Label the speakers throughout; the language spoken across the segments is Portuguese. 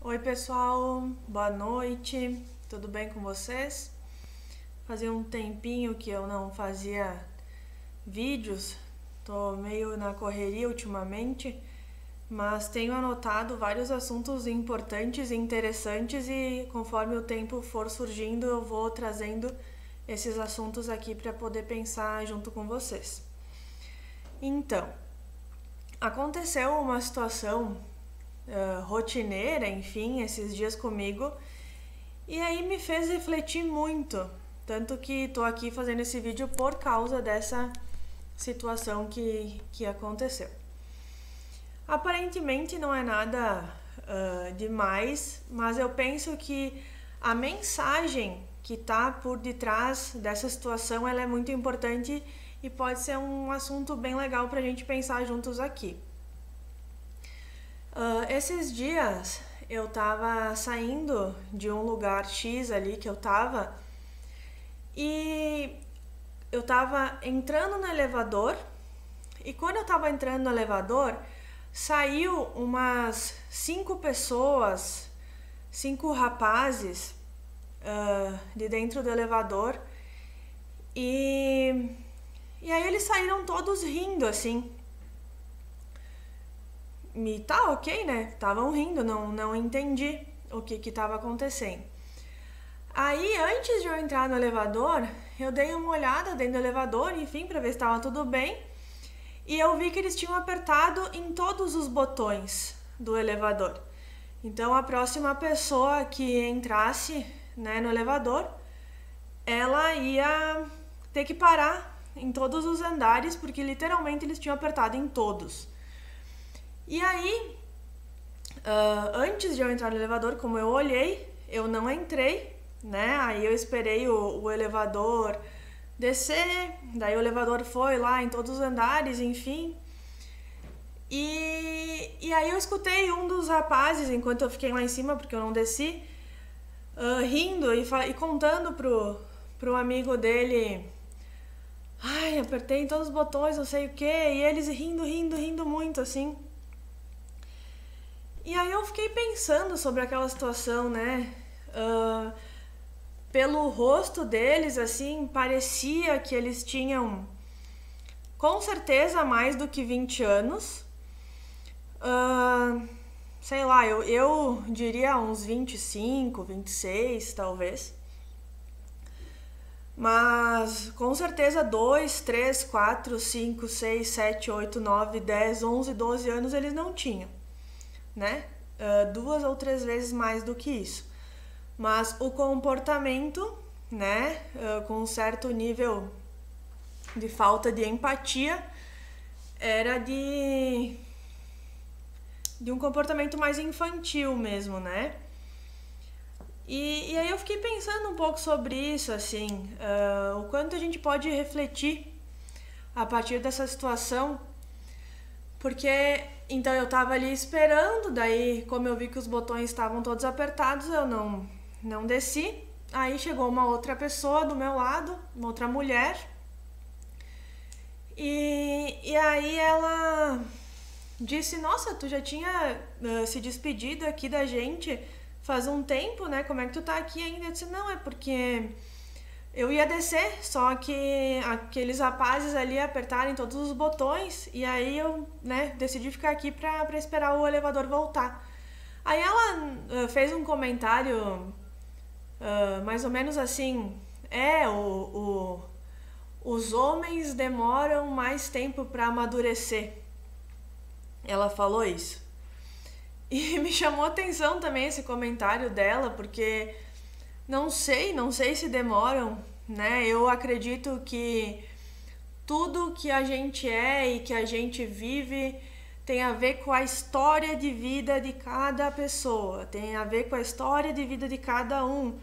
Speaker 1: Oi pessoal, boa noite, tudo bem com vocês? Fazia um tempinho que eu não fazia vídeos, tô meio na correria ultimamente, mas tenho anotado vários assuntos importantes e interessantes e conforme o tempo for surgindo eu vou trazendo esses assuntos aqui para poder pensar junto com vocês. Então, aconteceu uma situação rotineira, enfim, esses dias comigo, e aí me fez refletir muito. Tanto que tô aqui fazendo esse vídeo por causa dessa situação que aconteceu. Aparentemente não é nada demais, mas eu penso que a mensagem que tá por detrás dessa situação ela é muito importante e pode ser um assunto bem legal pra gente pensar juntos aqui. Esses dias eu tava saindo de um lugar X ali que eu tava e eu tava entrando no elevador e quando eu tava entrando no elevador saiu umas 5 pessoas, 5 rapazes de dentro do elevador e aí eles saíram todos rindo assim. E tá ok, né? Estavam rindo, não entendi o que estava acontecendo. Aí, antes de eu entrar no elevador, eu dei uma olhada dentro do elevador, enfim, para ver se estava tudo bem. E eu vi que eles tinham apertado em todos os botões do elevador. Então, a próxima pessoa que entrasse, né, no elevador, ela ia ter que parar em todos os andares, porque literalmente eles tinham apertado em todos. E aí, antes de eu entrar no elevador, como eu olhei, eu não entrei, né? Aí eu esperei o elevador descer, daí o elevador foi lá em todos os andares, enfim. E aí eu escutei um dos rapazes, enquanto eu fiquei lá em cima, porque eu não desci, rindo e contando pro amigo dele: ai, apertei em todos os botões, não sei o quê, e eles rindo muito, assim. E aí eu fiquei pensando sobre aquela situação, né? Pelo rosto deles, assim, parecia que eles tinham, com certeza, mais do que 20 anos. Sei lá, eu diria uns 25, 26, talvez. Mas, com certeza, 2, 3, 4, 5, 6, 7, 8, 9, 10, 11, 12 anos eles não tinham, né? 2 ou 3 vezes mais do que isso. Mas o comportamento, né, com um certo nível de falta de empatia, era de um comportamento mais infantil mesmo, né? E aí eu fiquei pensando um pouco sobre isso, assim, o quanto a gente pode refletir a partir dessa situação. Porque, então eu tava ali esperando, daí como eu vi que os botões estavam todos apertados, eu não desci. Aí chegou uma outra pessoa do meu lado, uma outra mulher. E aí ela disse: nossa, tu já tinha se despedido aqui da gente faz um tempo, né? Como é que tu tá aqui ainda? Eu disse: não, é porque eu ia descer, só que aqueles rapazes ali apertaram todos os botões e aí eu, né, decidi ficar aqui pra esperar o elevador voltar. Aí ela fez um comentário mais ou menos assim: os homens demoram mais tempo pra amadurecer. Ela falou isso. E me chamou a atenção também esse comentário dela, porque não sei se demoram, né? Eu acredito que tudo que a gente é e que a gente vive tem a ver com a história de vida de cada pessoa, tem a ver com a história de vida de cada um.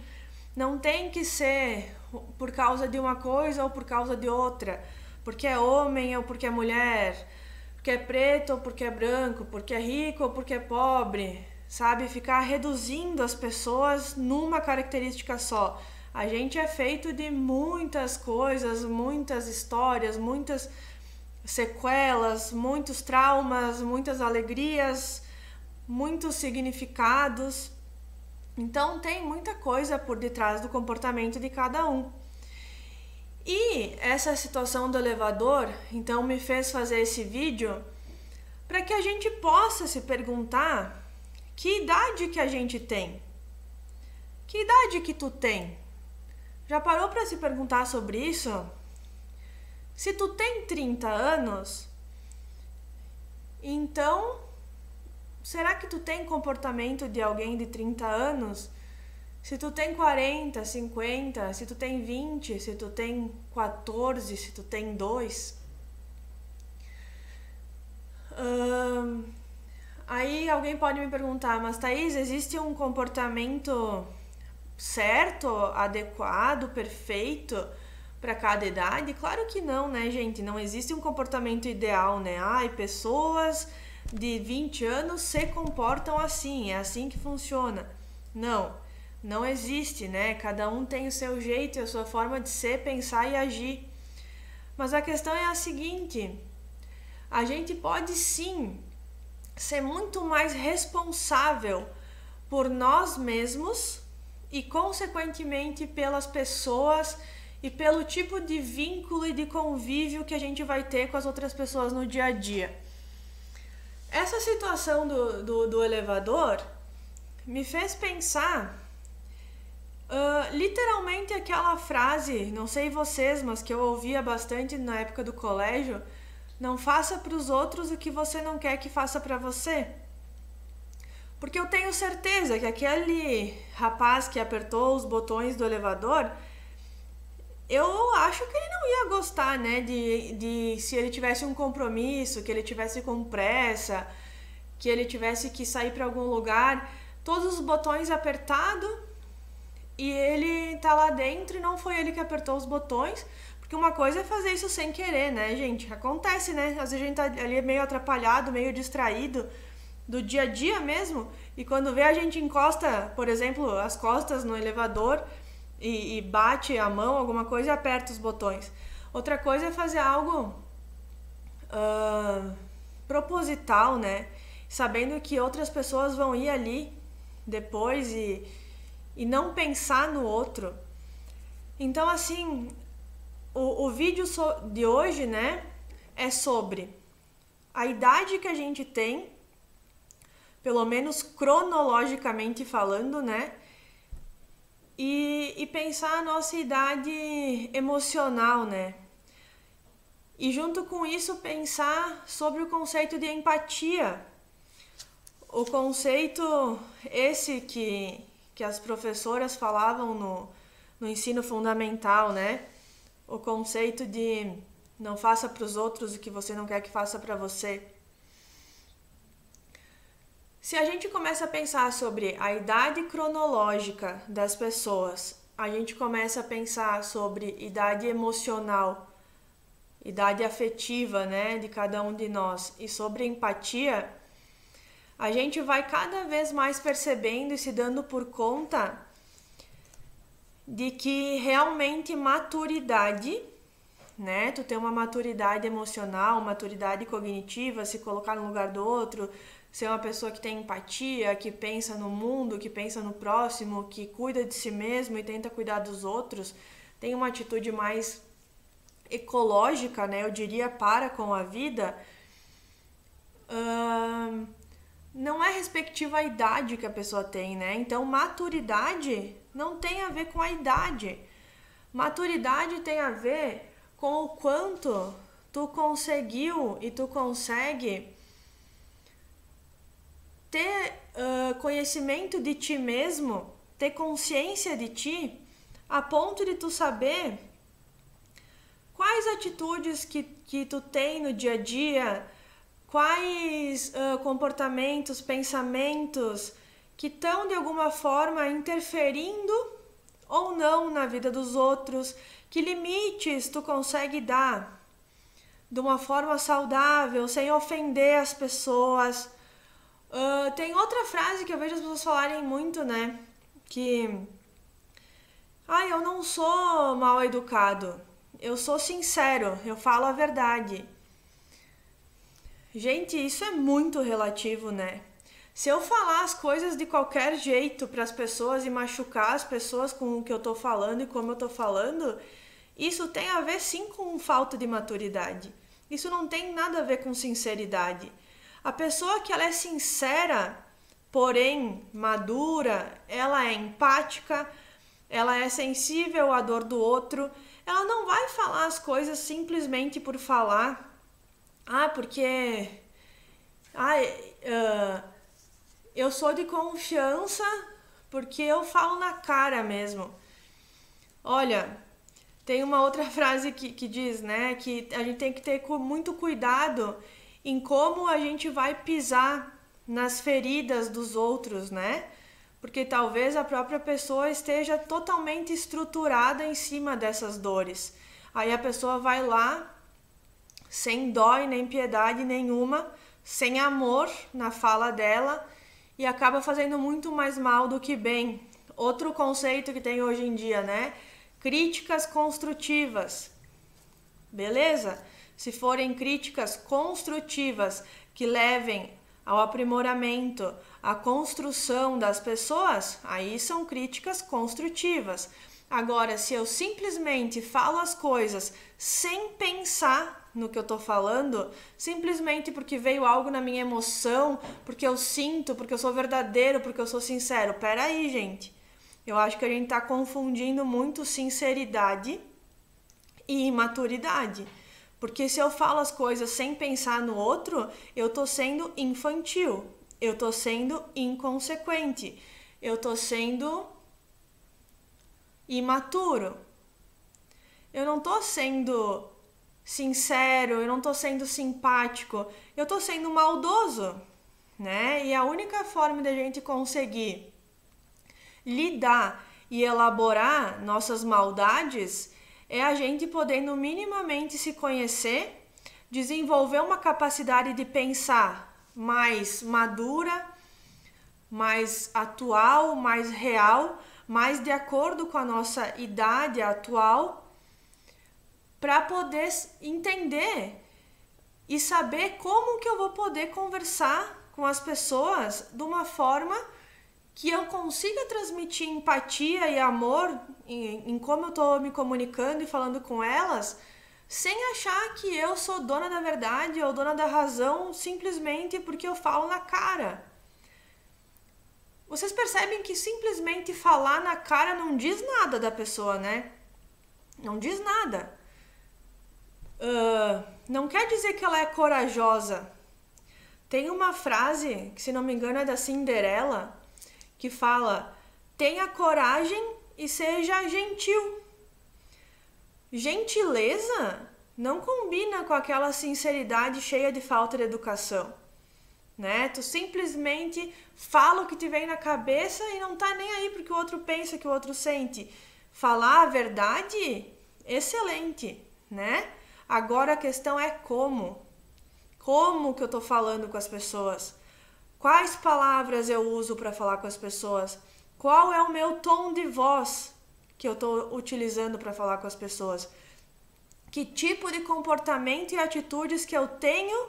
Speaker 1: Não tem que ser por causa de uma coisa ou por causa de outra, porque é homem ou porque é mulher, porque é preto ou porque é branco, porque é rico ou porque é pobre, sabe? Ficar reduzindo as pessoas numa característica só. A gente é feito de muitas coisas, muitas histórias, muitas sequelas, muitos traumas, muitas alegrias, muitos significados. Então tem muita coisa por detrás do comportamento de cada um. E essa situação do elevador, então, me fez fazer esse vídeo para que a gente possa se perguntar que idade que a gente tem. Que idade que tu tem? Já parou para se perguntar sobre isso? Se tu tem 30 anos, então, será que tu tem comportamento de alguém de 30 anos? Se tu tem 40, 50, se tu tem 20, se tu tem 14, se tu tem 2. Aí alguém pode me perguntar, mas Thaís, existe um comportamento certo, adequado, perfeito para cada idade? Claro que não, né, gente? Não existe um comportamento ideal, né? Ai, pessoas de 20 anos se comportam assim, é assim que funciona. Não existe, né? Cada um tem o seu jeito e a sua forma de ser, pensar e agir. Mas a questão é a seguinte: a gente pode sim ser muito mais responsável por nós mesmos e, consequentemente, pelas pessoas e pelo tipo de vínculo e de convívio que a gente vai ter com as outras pessoas no dia a dia. Essa situação do elevador me fez pensar literalmente aquela frase, não sei vocês, mas que eu ouvia bastante na época do colégio: não faça para os outros o que você não quer que faça para você. Porque eu tenho certeza que aquele rapaz que apertou os botões do elevador, eu acho que ele não ia gostar, né, de se ele tivesse um compromisso, que ele tivesse com pressa, que ele tivesse que sair para algum lugar, todos os botões apertados, e ele tá lá dentro e não foi ele que apertou os botões. Porque uma coisa é fazer isso sem querer, né, gente? Acontece, né? Às vezes a gente tá ali meio atrapalhado, meio distraído do dia a dia mesmo, e quando vê, a gente encosta, por exemplo, as costas no elevador e bate a mão, alguma coisa, e aperta os botões. Outra coisa é fazer algo proposital, né? Sabendo que outras pessoas vão ir ali depois e não pensar no outro. Então, assim, o vídeo de hoje, né, é sobre a idade que a gente tem, pelo menos cronologicamente falando, né, e pensar a nossa idade emocional, né, e junto com isso pensar sobre o conceito de empatia, o conceito esse que as professoras falavam no ensino fundamental, né, o conceito de não faça para os outros o que você não quer que faça para você. Se a gente começa a pensar sobre a idade cronológica das pessoas, a gente começa a pensar sobre idade emocional, idade afetiva, né, de cada um de nós, e sobre empatia, a gente vai cada vez mais percebendo e se dando por conta de que realmente maturidade, né, tu ter uma maturidade emocional, maturidade cognitiva, se colocar no lugar do outro, ser uma pessoa que tem empatia, que pensa no mundo, que pensa no próximo, que cuida de si mesmo e tenta cuidar dos outros, tem uma atitude mais ecológica, né, eu diria, para com a vida, não é respectiva à idade que a pessoa tem, né? Então, maturidade não tem a ver com a idade. Maturidade tem a ver com o quanto tu conseguiu e tu consegue ter conhecimento de ti mesmo, ter consciência de ti, a ponto de tu saber quais atitudes que tu tem no dia a dia, quais comportamentos, pensamentos que estão de alguma forma interferindo ou não na vida dos outros, que limites tu consegue dar de uma forma saudável, sem ofender as pessoas. Tem outra frase que eu vejo as pessoas falarem muito, né? Que eu não sou mal educado, eu sou sincero, eu falo a verdade. Gente, isso é muito relativo, né? Se eu falar as coisas de qualquer jeito para as pessoas e machucar as pessoas com o que eu tô falando e como eu tô falando, isso tem a ver sim com falta de maturidade. Isso não tem nada a ver com sinceridade. A pessoa que ela é sincera, porém madura, ela é empática, ela é sensível à dor do outro, ela não vai falar as coisas simplesmente por falar. Porque eu sou de confiança porque eu falo na cara mesmo. Olha, tem uma outra frase que diz, né, que a gente tem que ter muito cuidado em como a gente vai pisar nas feridas dos outros, né? Porque talvez a própria pessoa esteja totalmente estruturada em cima dessas dores. Aí a pessoa vai lá, sem dó e nem piedade nenhuma, sem amor na fala dela e acaba fazendo muito mais mal do que bem. Outro conceito que tem hoje em dia, né? Críticas construtivas. Beleza? Se forem críticas construtivas que levem ao aprimoramento, à construção das pessoas, aí são críticas construtivas. Agora, se eu simplesmente falo as coisas sem pensar no que eu tô falando, simplesmente porque veio algo na minha emoção, porque eu sinto, porque eu sou verdadeiro, porque eu sou sincero. Peraí, gente. Eu acho que a gente tá confundindo muito sinceridade e imaturidade. Porque se eu falo as coisas sem pensar no outro, eu tô sendo infantil, eu tô sendo inconsequente, eu tô sendo imaturo. Eu não tô sendo sincero, eu não tô sendo simpático, eu tô sendo maldoso, né? E a única forma da gente conseguir lidar e elaborar nossas maldades é a gente podendo minimamente se conhecer, desenvolver uma capacidade de pensar mais madura, mais atual, mais real, mais de acordo com a nossa idade atual, para poder entender e saber como que eu vou poder conversar com as pessoas de uma forma que eu consiga transmitir empatia e amor em como eu estou me comunicando e falando com elas, sem achar que eu sou dona da verdade ou dona da razão simplesmente porque eu falo na cara. Vocês percebem que simplesmente falar na cara não diz nada da pessoa, né? Não diz nada. Não quer dizer que ela é corajosa. Tem uma frase, que se não me engano é da Cinderela, que fala: tenha coragem e seja gentil. Gentileza não combina com aquela sinceridade cheia de falta de educação, né? Tu simplesmente fala o que te vem na cabeça e não tá nem aí porque o outro pensa, que o outro sente. Falar a verdade, excelente, né? Agora a questão é como. Como que eu tô falando com as pessoas? Quais palavras eu uso para falar com as pessoas? Qual é o meu tom de voz que eu estou utilizando para falar com as pessoas? Que tipo de comportamento e atitudes que eu tenho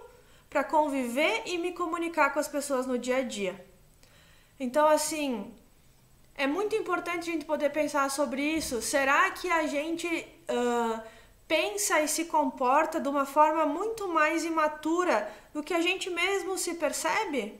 Speaker 1: para conviver e me comunicar com as pessoas no dia a dia? Então, assim, é muito importante a gente poder pensar sobre isso. Será que a gente pensa e se comporta de uma forma muito mais imatura do que a gente mesmo se percebe?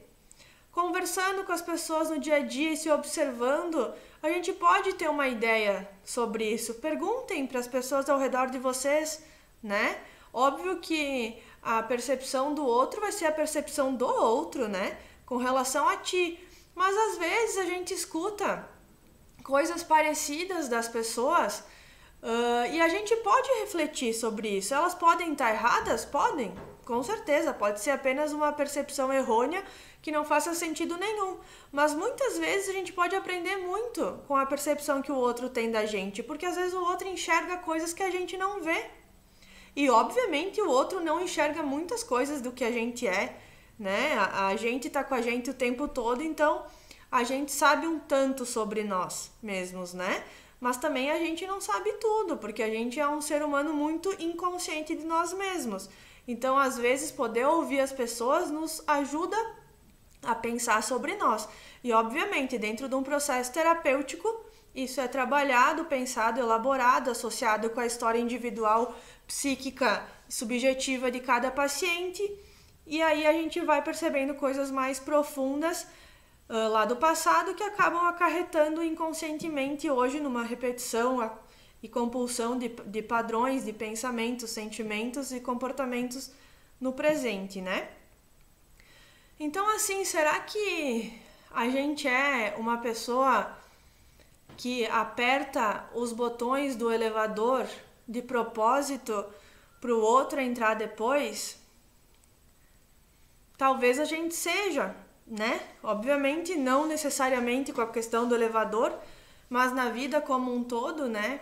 Speaker 1: Conversando com as pessoas no dia a dia e se observando, a gente pode ter uma ideia sobre isso. Perguntem para as pessoas ao redor de vocês, né? Óbvio que a percepção do outro vai ser a percepção do outro, né? Com relação a ti. Mas às vezes a gente escuta coisas parecidas das pessoas e a gente pode refletir sobre isso. Elas podem estar erradas? Podem, com certeza. Pode ser apenas uma percepção errônea que não faça sentido nenhum. Mas muitas vezes a gente pode aprender muito com a percepção que o outro tem da gente, porque às vezes o outro enxerga coisas que a gente não vê. E obviamente o outro não enxerga muitas coisas do que a gente é, né? A gente tá com a gente o tempo todo, então a gente sabe um tanto sobre nós mesmos, né? Mas também a gente não sabe tudo, porque a gente é um ser humano muito inconsciente de nós mesmos. Então, às vezes, poder ouvir as pessoas nos ajuda a pensar sobre nós. E, obviamente, dentro de um processo terapêutico, isso é trabalhado, pensado, elaborado, associado com a história individual, psíquica, subjetiva de cada paciente. E aí a gente vai percebendo coisas mais profundas lá do passado que acabam acarretando inconscientemente hoje numa repetição e compulsão de padrões, de pensamentos, sentimentos e comportamentos no presente, né? Então, assim, será que a gente é uma pessoa que aperta os botões do elevador de propósito para o outro entrar depois? Talvez a gente seja, né? Obviamente não necessariamente com a questão do elevador, mas na vida como um todo, né?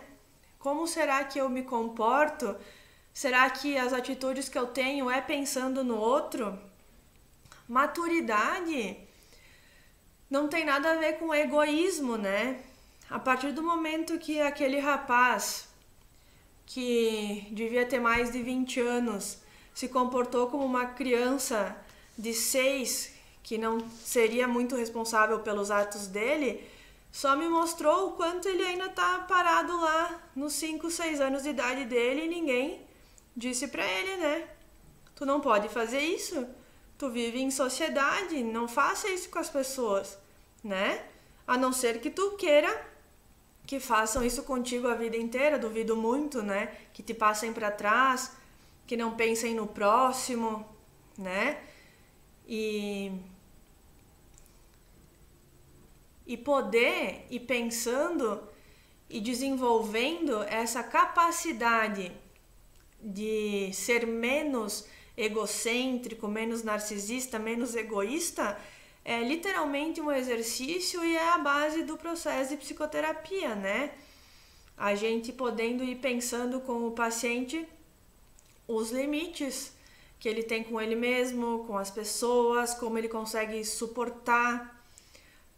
Speaker 1: Como será que eu me comporto? Será que as atitudes que eu tenho é pensando no outro? Maturidade não tem nada a ver com egoísmo, né? A partir do momento que aquele rapaz que devia ter mais de 20 anos se comportou como uma criança de 6, que não seria muito responsável pelos atos dele, só me mostrou o quanto ele ainda tá parado lá nos 5, 6 anos de idade dele e ninguém disse pra ele, né? Tu não pode fazer isso, tu vive em sociedade, não faça isso com as pessoas, né? A não ser que tu queira que façam isso contigo a vida inteira, duvido muito, né? Que te passem pra trás, que não pensem no próximo, né? E poder ir pensando e desenvolvendo essa capacidade de ser menos egocêntrico, menos narcisista, menos egoísta, é literalmente um exercício e é a base do processo de psicoterapia, né? A gente podendo ir pensando com o paciente os limites que ele tem com ele mesmo, com as pessoas, como ele consegue suportar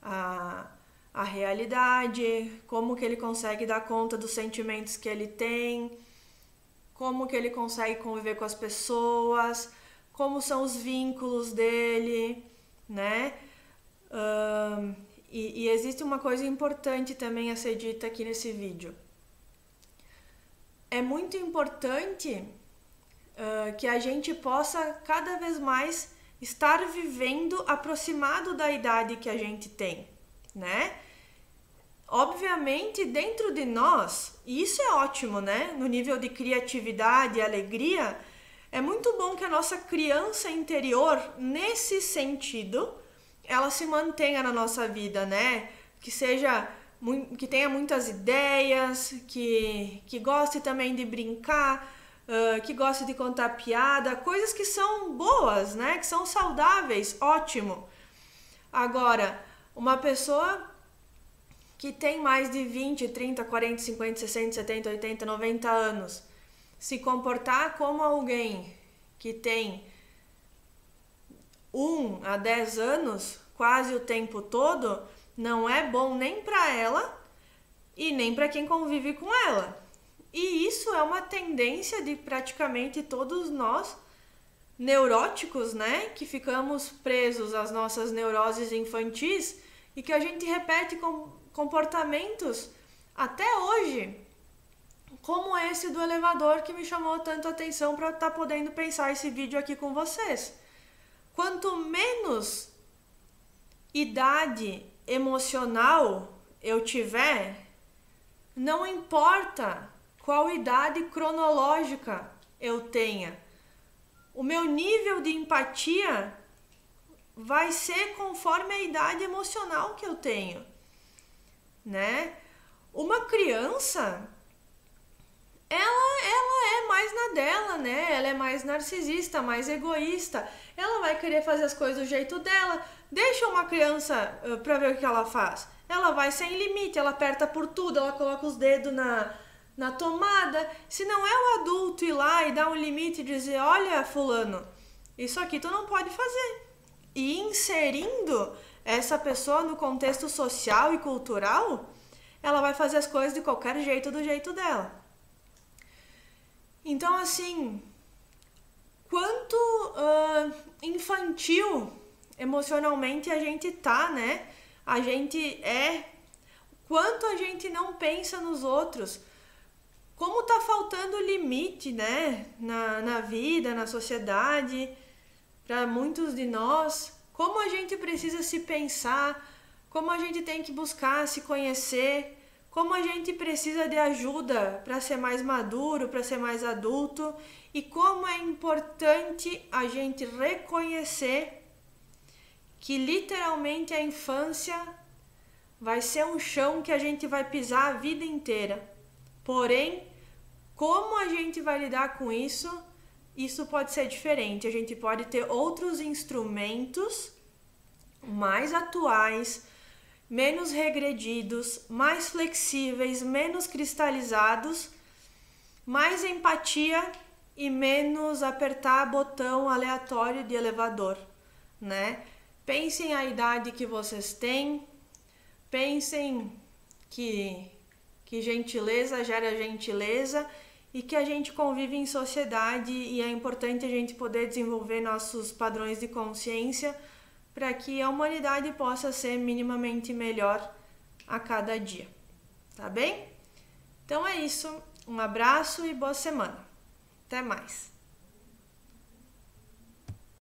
Speaker 1: a realidade, como que ele consegue dar conta dos sentimentos que ele tem, como que ele consegue conviver com as pessoas, como são os vínculos dele, né? E existe uma coisa importante também a ser dita aqui nesse vídeo. É muito importante que a gente possa cada vez mais estar vivendo aproximado da idade que a gente tem, né? Obviamente, dentro de nós, e isso é ótimo, né? No nível de criatividade e alegria, é muito bom que a nossa criança interior, nesse sentido, ela se mantenha na nossa vida, né? Que tenha muitas ideias, que goste também de brincar, que goste de contar piada, coisas que são boas, né? Que são saudáveis, ótimo. Agora, uma pessoa que tem mais de 20, 30, 40, 50, 60, 70, 80, 90 anos, se comportar como alguém que tem 1 a 10 anos, quase o tempo todo, não é bom nem para ela e nem para quem convive com ela. E isso é uma tendência de praticamente todos nós neuróticos, né? Que ficamos presos às nossas neuroses infantis e que a gente repete comportamentos até hoje, como esse do elevador que me chamou tanto a atenção para estar podendo pensar esse vídeo aqui com vocês. Quanto menos idade emocional eu tiver, não importa qual idade cronológica eu tenha, o meu nível de empatia vai ser conforme a idade emocional que eu tenho, né? Uma criança, ela é mais na dela, né? Ela é mais narcisista, mais egoísta. Ela vai querer fazer as coisas do jeito dela. Deixa uma criança pra ver o que ela faz. Ela vai sem limite, ela aperta por tudo, ela coloca os dedos na tomada. Se não é o adulto ir lá e dar um limite e dizer, olha, fulano, isso aqui tu não pode fazer. E inserindo essa pessoa no contexto social e cultural, ela vai fazer as coisas de qualquer jeito, do jeito dela. Então, assim, quanto infantil emocionalmente a gente tá, né? A gente quanto a gente não pensa nos outros, como tá faltando limite, né? Na vida, na sociedade, para muitos de nós, como a gente precisa se pensar, como a gente tem que buscar se conhecer, como a gente precisa de ajuda para ser mais maduro, para ser mais adulto, e como é importante a gente reconhecer que literalmente a infância vai ser um chão que a gente vai pisar a vida inteira. Porém, como a gente vai lidar com isso, isso pode ser diferente. A gente pode ter outros instrumentos mais atuais, menos regredidos, mais flexíveis, menos cristalizados, mais empatia e menos apertar botão aleatório de elevador, né? Pensem a idade que vocês têm, pensem que gentileza gera gentileza e que a gente convive em sociedade e é importante a gente poder desenvolver nossos padrões de consciência para que a humanidade possa ser minimamente melhor a cada dia, tá bem? Então é isso, um abraço e boa semana. Até mais!